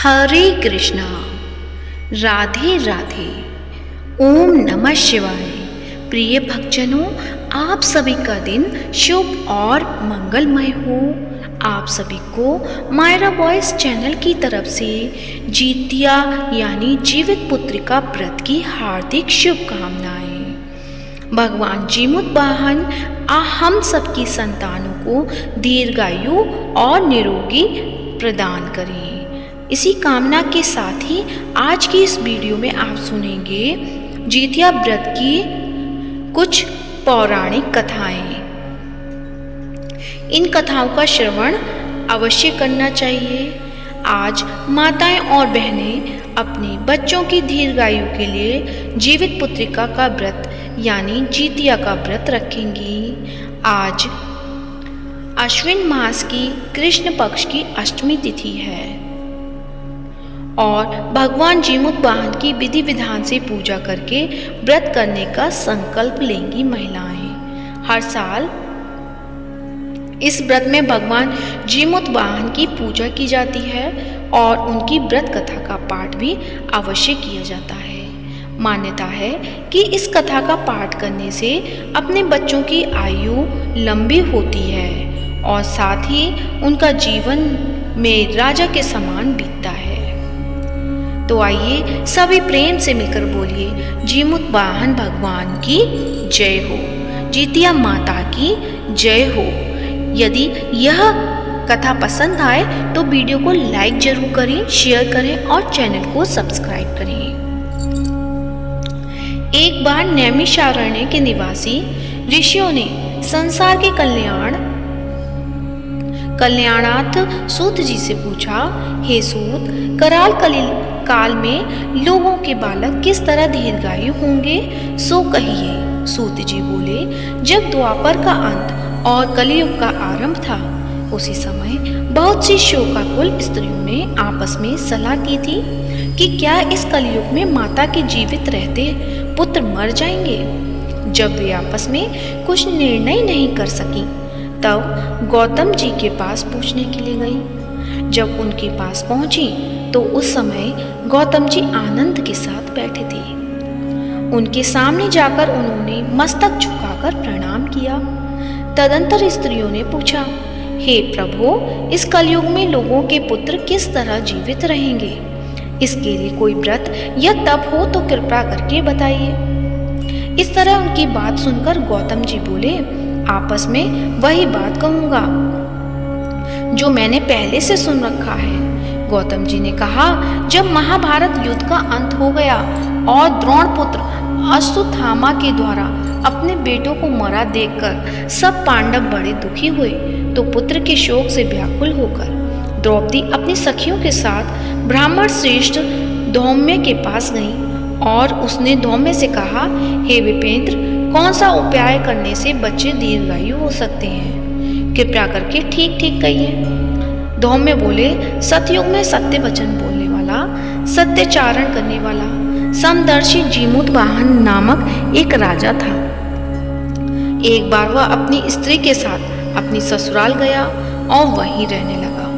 हरे कृष्णा, राधे राधे, ओम नमः शिवाय। प्रिय भक्तजनों, आप सभी का दिन शुभ और मंगलमय हो। आप सभी को मायरा वॉइस चैनल की तरफ से जीतिया यानी जीवित पुत्रिका व्रत की हार्दिक शुभकामनाएं। भगवान जीमुत वाहन हम सबकी संतानों को दीर्घायु और निरोगी प्रदान करें। इसी कामना के साथ ही आज की इस वीडियो में आप सुनेंगे जीतिया व्रत की कुछ पौराणिक कथाएं। इन कथाओं का श्रवण अवश्य करना चाहिए। आज माताएं और बहनें अपने बच्चों की दीर्घायु के लिए जीवित पुत्रिका का व्रत यानी जीतिया का व्रत रखेंगी। आज अश्विन मास की कृष्ण पक्ष की अष्टमी तिथि है और भगवान जीमुत वाहन की विधि विधान से पूजा करके व्रत करने का संकल्प लेंगी महिलाएं। हर साल इस व्रत में भगवान जीमुत वाहन की पूजा की जाती है और उनकी व्रत कथा का पाठ भी अवश्य किया जाता है। मान्यता है कि इस कथा का पाठ करने से अपने बच्चों की आयु लंबी होती है और साथ ही उनका जीवन में राजा के समान बीतता है। तो आइए सभी प्रेम से मिलकर बोलिए जीमुत वाहन भगवान की जय हो, जीतिया माता की जय हो। यदि यह कथा पसंद आए तो वीडियो को लाइक जरूर करें, शेयर करें और चैनल को सब्सक्राइब करें। एक बार नैमिषारण्य के निवासी ऋषियों ने संसार के कल्याणार्थ सूत जी से पूछा, हे सूत, कराल काल में लोगों के बालक किस तरह दीर्घायु होंगे, सो कहिए। सूत जी बोले, जब द्वापर का अंत और कलियुग का आरंभ था, उसी समय बहुत सी शोकाकुल स्त्रियों ने आपस में सलाह की थी कि क्या इस कलियुग में माता के जीवित रहते पुत्र मर जाएंगे। जब वे आपस में कुछ निर्णय नहीं कर सकी, तब गौतम जी के पास पूछने के लिए गई। जब उनके पास पहुंची तो उस समय गौतम जी आनंद के साथ बैठे थे। उनके सामने जाकर उन्होंने मस्तक झुकाकर प्रणाम किया। तदंतर स्त्रियों ने पूछा, हे प्रभु, इस कलयुग में लोगों के पुत्र किस तरह जीवित रहेंगे? इसके लिए कोई व्रत या तप हो तो कृपा करके बताइए। इस तरह उनकी बात सुनकर गौतम जी बोले, आपस में वही बात कहूंगा जो मैंने पहले से सुन रखा है। गौतम जी ने कहा, जब महाभारत युद्ध का अंत हो गया और द्रोण पुत्र अश्वत्थामा के द्वारा अपने बेटों को मरा देखकर सब पांडव बड़े दुखी हुए, तो पुत्र के शोक से व्याकुल होकर द्रौपदी अपनी सखियों के साथ ब्राह्मण श्रेष्ठ धौम्य के पास गई और उसने धौम्य से कहा, हे विपेंद्र, कौन सा उपाय करने से बच्चे दीर्घायु हो सकते हैं? कृपया करके ठीक ठीक कहिए। धौम्य बोले, सतयुग में सत्य वचन बोलने वाला, सत्याचारण करने वाला समदर्शी जीमुत वाहन नामक एक राजा था। एक बार वह अपनी स्त्री के साथ अपनी ससुराल गया और वहीं रहने लगा।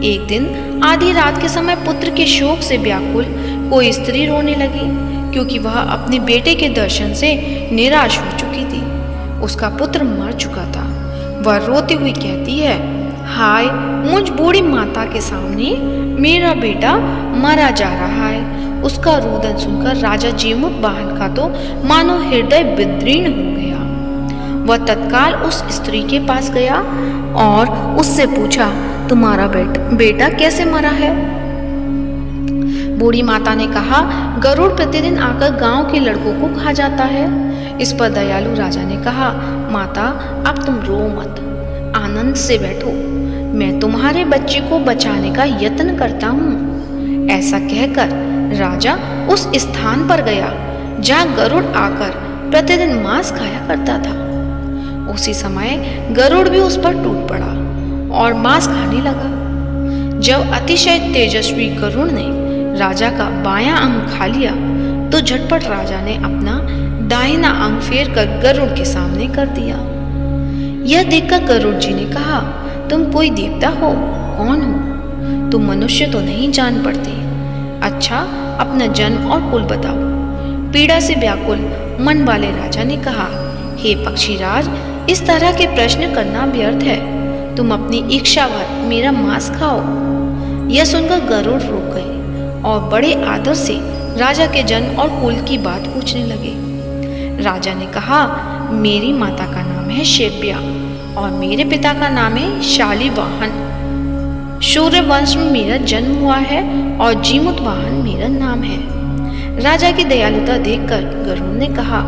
एक दिन आधी रात के समय पुत्र के शोक से व्याकुल कोई स्त्री रोने लगी, क्योंकि वह अपने बेटे के दर्शन से निराश हो चुकी थी। उसका पुत्र मर चुका था। वह रोती हुई कहती है, हाय, मुझ बूढ़ी माता के सामने मेरा बेटा मरा जा रहा है। उसका रुदन सुनकर राजा जीमुत वाहन का तो मानो हृदय विदीर्ण हो गया। वह तत्काल उस स्त्री के पास गया और उससे पूछा, तुम्हारा बेटा कैसे मरा है? बूढ़ी माता ने कहा, गरुड़ प्रतिदिन आकर गांव के लड़कों को खा जाता है। इस पर दयालु राजा ने कहा, माता, अब तुम रो मत, आनंद से बैठो, मैं तुम्हारे बच्चे को बचाने का यत्न करता हूँ। ऐसा कहकर राजा उस स्थान पर गया जहाँ गरुड़ आकर प्रतिदिन मांस खाया करता था। उसी समय गरुड़ भी उस पर टूट पड़ा और मांस खाने लगा। जब अतिशय तेजस्वी गरुड़ ने राजा का बायां अंग खा लिया तो झटपट राजा ने अपना दाहिना अंग फेर कर गरुड़ के सामने कर दिया। यह देखकर गरुड़ जी ने कहा, तुम कोई देवता हो? कौन हो? तुम मनुष्य तो नहीं जान पड़ते। अच्छा, अपना जन्म और कुल बताओ। पीड़ा से व्याकुल मन वाले राजा ने कहा, हे पक्षीराज, इस तरह के प्रश्न करना व्यर्थ है। तुम अपनी इच्छा भर मेरा मांस खाओ। यह सुनकर गरुड़ रुक गए और बड़े आदर से राजा के जन्म और कुल की बात पूछने लगे। राजा ने कहा, मेरी माता का नाम है शेव्या और मेरे पिता का नाम है शालिवाहन। सूर्यवंश में मेरा जन्म हुआ है और जीमूतवाहन मेरा नाम है। राजा की दयालुता देखकर गरुड़ ने कहा,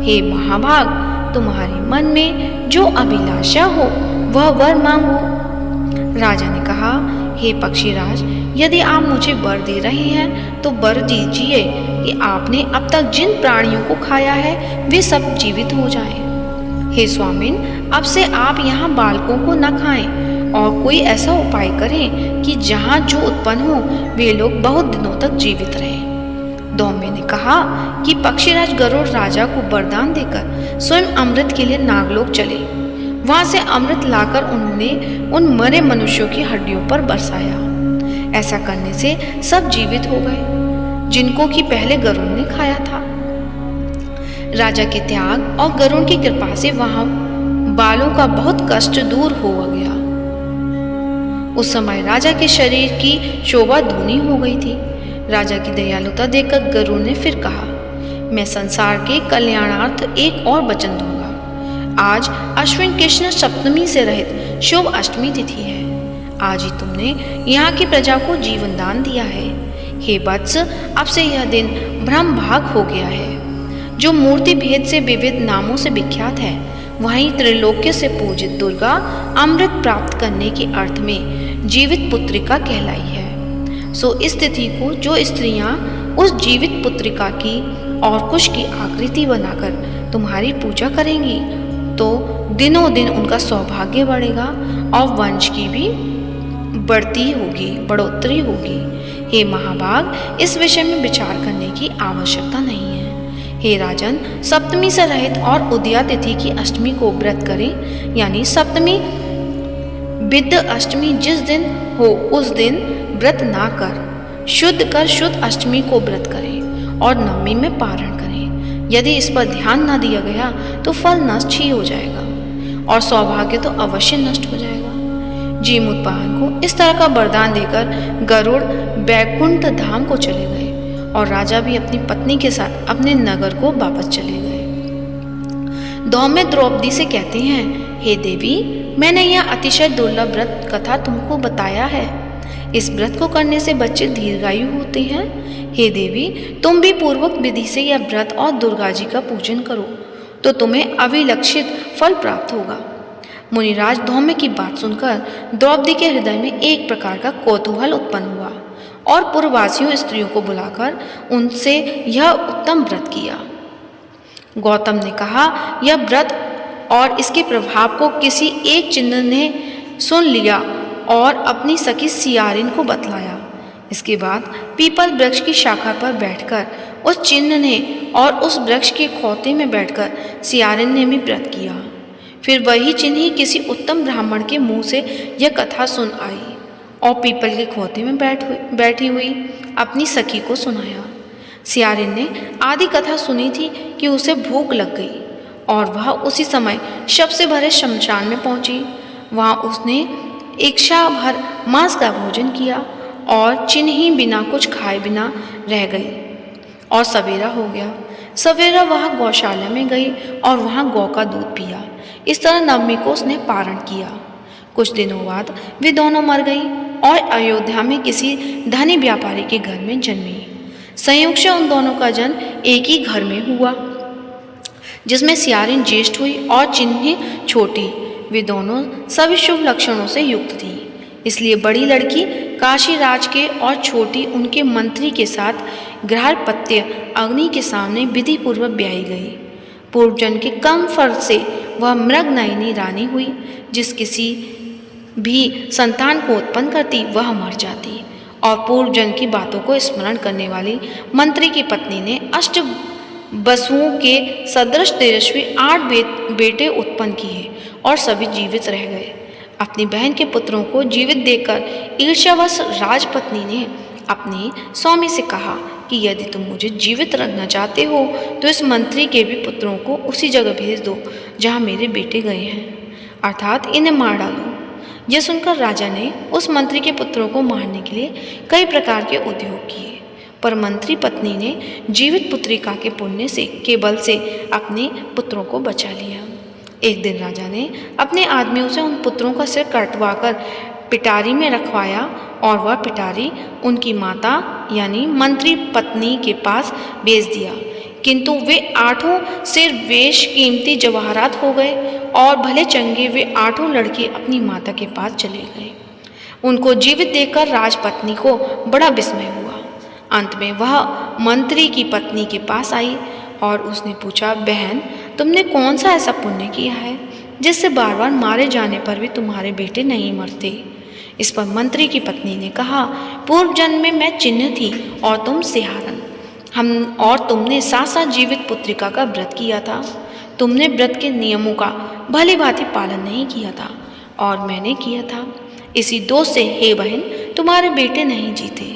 हे महाभाग, तुम्हारे मन में जो अभिलाषा हो वह वर मांगो। राजा ने कहा, हे पक्षीराज, यदि आप मुझे वर दे रहे हैं तो वर दीजिए कि आपने अब तक जिन प्राणियों को खाया है वे सब जीवित हो जाएं। हे स्वामिन, अब से आप यहाँ बालकों को न खाएं और कोई ऐसा उपाय करें कि जहाँ जो उत्पन्न हो वे लोग बहुत दिनों तक जीवित रहें। दौम्य ने कहा कि पक्षीराज गरुड़ राजा को वरदान देकर स्वयं अमृत के लिए नागलोक चले। वहां से अमृत लाकर उन्होंने उन मरे मनुष्यों की हड्डियों पर बरसाया। ऐसा करने से सब जीवित हो गए जिनको कि पहले गरुड़ ने खाया था। राजा के त्याग और गरुड़ की कृपा से वहां बालों का बहुत कष्ट दूर हो गया। उस समय राजा के शरीर की शोभा दूनी हो गई थी। राजा की दयालुता देखकर गरुड़ ने फिर कहा, मैं संसार के कल्याणार्थ एक और वचन दूंगा। आज अश्विन कृष्ण सप्तमी से रहित शुभ अष्टमी तिथि है। आज ही तुमने यहाँ की प्रजा को जीवन दान दिया है। हे वत्स, अब से यह दिन ब्रह्म भाग हो गया है, जो मूर्ति भेद से विविध नामों से विख्यात है। वहीं त्रिलोक्य से पूजित दुर्गा अमृत प्राप्त करने के अर्थ में जीवित पुत्रिका कहलाई है। सो इस तिथि को जो स्त्रियां उस जीवित पुत्रिका की और कुश की आकृति बनाकर तुम्हारी पूजा करेंगी तो दिनों दिन उनका सौभाग्य बढ़ेगा और वंश की भी बढ़ोतरी होगी। हे महाभाग, इस विषय में विचार करने की आवश्यकता नहीं है। हे राजन, सप्तमी से रहित और उदया तिथि की अष्टमी को व्रत करें, यानी सप्तमी विद्ध अष्टमी जिस दिन हो उस दिन व्रत ना कर शुद्ध अष्टमी को व्रत करें और नवमी में पारण करें। यदि इस पर ध्यान न दिया गया तो फल नष्ट ही हो जाएगा और सौभाग्य तो अवश्य नष्ट हो जाएगा। जीमूतवाहन को इस तरह का वरदान देकर गरुड़ बैकुंठ धाम को चले गए और राजा भी अपनी पत्नी के साथ अपने नगर को वापस चले गए। दौम्य द्रौपदी से कहते हैं, हे देवी, मैंने यह अतिशय दुर्लभ व्रत कथा तुमको बताया है। इस व्रत को करने से बच्चे दीर्घायु होते हैं। हे देवी, तुम भी पूर्वक विधि से यह व्रत और दुर्गा जी का पूजन करो तो तुम्हें अभिलक्षित फल प्राप्त होगा। मुनिराज धौम्य की बात सुनकर द्रौपदी के हृदय में एक प्रकार का कौतूहल उत्पन्न हुआ और पूर्ववासियों स्त्रियों को बुलाकर उनसे यह उत्तम व्रत किया। गौतम ने कहा, यह व्रत और इसके प्रभाव को किसी एक चिन्ह ने सुन लिया और अपनी सखी सियारिन को बतलाया। इसके बाद पीपल वृक्ष की शाखा पर बैठकर उस चिन्ह ने और उस वृक्ष के खोते में बैठकर सियारिन ने भी व्रत किया। फिर वही चिन्ह ही किसी उत्तम ब्राह्मण के मुंह से यह कथा सुन आई और पीपल के खोते में बैठी हुई अपनी सखी को सुनाया। सियारिन ने आधी कथा सुनी थी कि उसे भूख लग गई और वह उसी समय शव से भरे शमशान में पहुंची। वहां उसने इच्छा भर मांस का भोजन किया और चिन्ह ही बिना कुछ खाए बिना रह गई और सवेरा हो गया। सवेरा वह गौशाला में गई और वहां गौ का दूध पिया। इस तरह नवमी को उसने पारण किया। कुछ दिनों बाद वे दोनों मर गई और अयोध्या में किसी धनी व्यापारी के घर में जन्मी। संयोग से उन दोनों का जन्म एक ही घर में हुआ, जिसमें सियारिन ज्येष्ठ हुई और चिन्ह छोटी। वे दोनों सभी शुभ लक्षणों से युक्त थी, इसलिए बड़ी लड़की काशी राज के और छोटी उनके मंत्री के साथ गृहपत्य अग्नि के सामने विधि पूर्वक ब्याही गई। पूर्वजन के कम फल से वह मृगनयनी रानी हुई। जिस किसी भी संतान को उत्पन्न करती वह मर जाती और पूर्वजन की बातों को स्मरण करने वाली मंत्री की पत्नी ने अष्ट वसुओं के सदृश तेजस्वी 8 बेटे उत्पन्न किए और सभी जीवित रह गए। अपनी बहन के पुत्रों को जीवित देखकर ईर्ष्यावश राजपत्नी ने अपने स्वामी से कहा कि यदि तुम मुझे जीवित रखना चाहते हो तो इस मंत्री के भी पुत्रों को उसी जगह भेज दो जहाँ मेरे बेटे गए हैं, अर्थात इन्हें मार डालो। यह सुनकर राजा ने उस मंत्री के पुत्रों को मारने के लिए कई प्रकार के उद्योग किए, पर मंत्री पत्नी ने जीवित पुत्रिका के पुण्य से के बल से अपने पुत्रों को बचा लिया। एक दिन राजा ने अपने आदमियों से उन पुत्रों का सिर कटवाकर पिटारी में रखवाया और वह पिटारी उनकी माता यानी मंत्री पत्नी के पास भेज दिया, किंतु वे 8 सिर वेश कीमती जवाहरात हो गए और भले चंगे वे 8 लड़के अपनी माता के पास चले गए। उनको जीवित देखकर राजपत्नी को बड़ा विस्मय हुआ। अंत में वह मंत्री की पत्नी के पास आई और उसने पूछा, बहन तुमने कौन सा ऐसा पुण्य किया है जिससे बार बार मारे जाने पर भी तुम्हारे बेटे नहीं मरते? इस पर मंत्री की पत्नी ने कहा, पूर्व जन्म में मैं चिन्ह थी और तुम सिहारन, तुमने साथ साथ जीवित पुत्रिका का व्रत किया था। तुमने व्रत के नियमों का भली भांति पालन नहीं किया था और मैंने किया था। इसी दोष से हे बहन तुम्हारे बेटे नहीं जीते।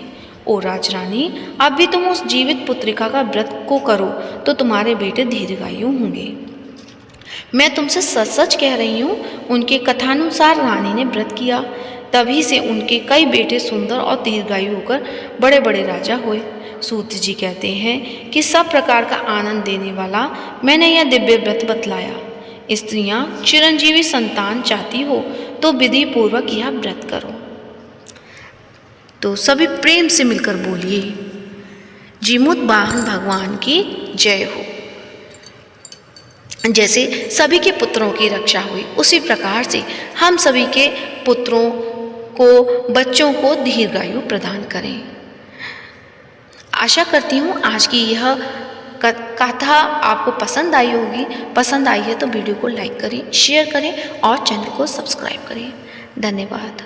ओ राजरानी, अब भी तुम उस जीवित पुत्रिका का व्रत को करो तो तुम्हारे बेटे दीर्घायु होंगे। मैं तुमसे सच सच कह रही हूँ, उनके कथानुसार रानी ने व्रत किया, तभी से उनके कई बेटे सुंदर और दीर्घायु होकर बड़े बड़े राजा हुए। सूत जी कहते हैं कि सब प्रकार का आनंद देने वाला मैंने यह दिव्य व्रत बतलाया। स्त्रियां चिरंजीवी संतान चाहती हो तो विधि पूर्वक यह व्रत करो। तो सभी प्रेम से मिलकर बोलिए, जीमूत वाहन भगवान की जय हो। जैसे सभी के पुत्रों की रक्षा हुई, उसी प्रकार से हम सभी के पुत्रों को, बच्चों को दीर्घायु प्रदान करें। आशा करती हूँ आज की यह कथा आपको पसंद आई होगी। पसंद आई है तो वीडियो को लाइक करें, शेयर करें और चैनल को सब्सक्राइब करें। धन्यवाद।